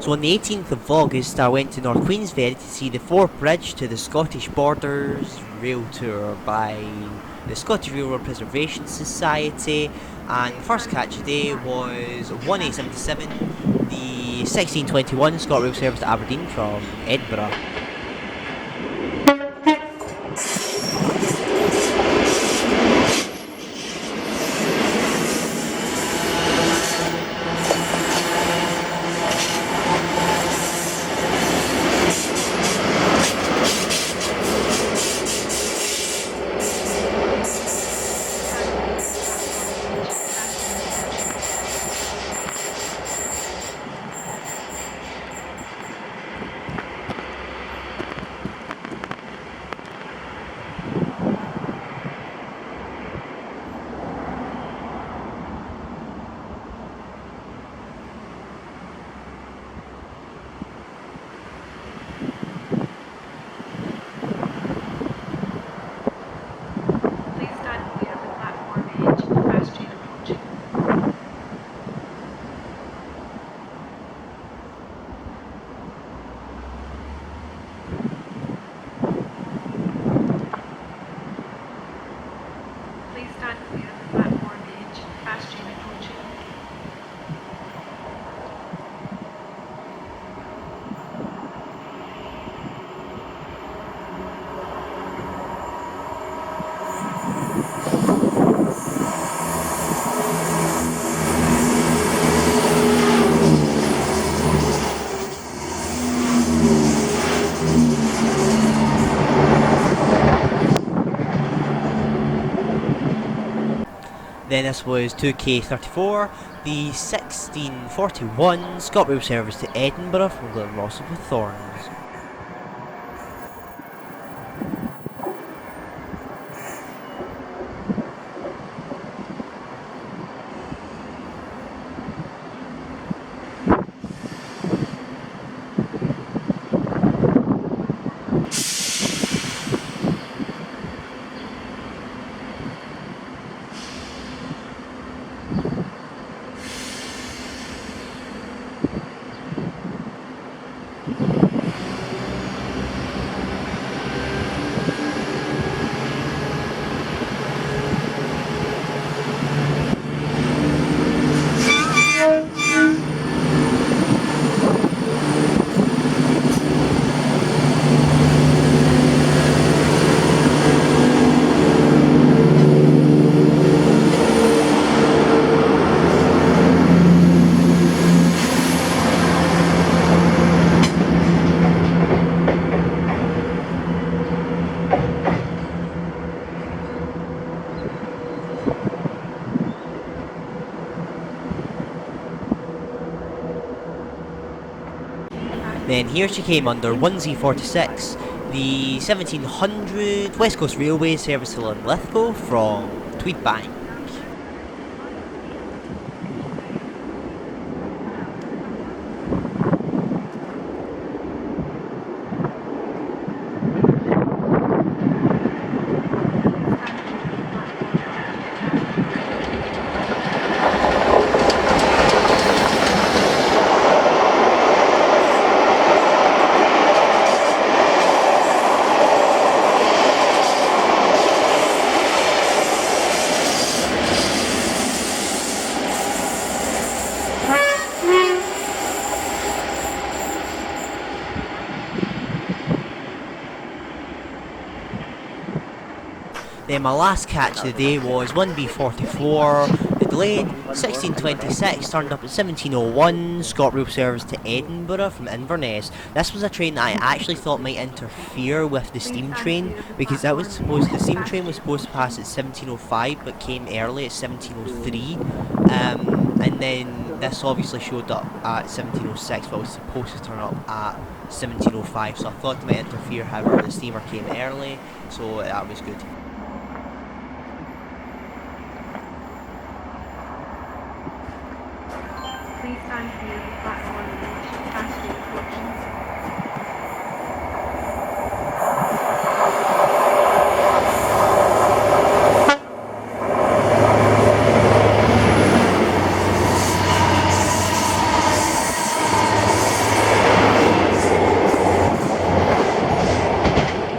So on the 18th of August, I went to North Queensferry to see the fourth bridge to the Scottish Borders Railtour by the Scottish Railroad Preservation Society, and the first catch of the day was 1877, the 1621 ScotRail service to Aberdeen from Edinburgh. Then this was 2K34, the 1641 ScotRail service to Edinburgh from Glenrossie with Thorns. Then here she came under 1Z46, the 1700 West Coast Railway service to Linlithgow from Tweedbank. Then my last catch of the day was 1B44, the delayed 1626 turned up at 1701 ScotRail service to Edinburgh from Inverness. This was a train that I actually thought might interfere with the steam train, because the steam train was supposed to pass at 1705 but came early at 1703, and then this obviously showed up at 1706 but was supposed to turn up at 1705, so I thought it might interfere. However, the steamer came early, so that was good. Please stand clear of platform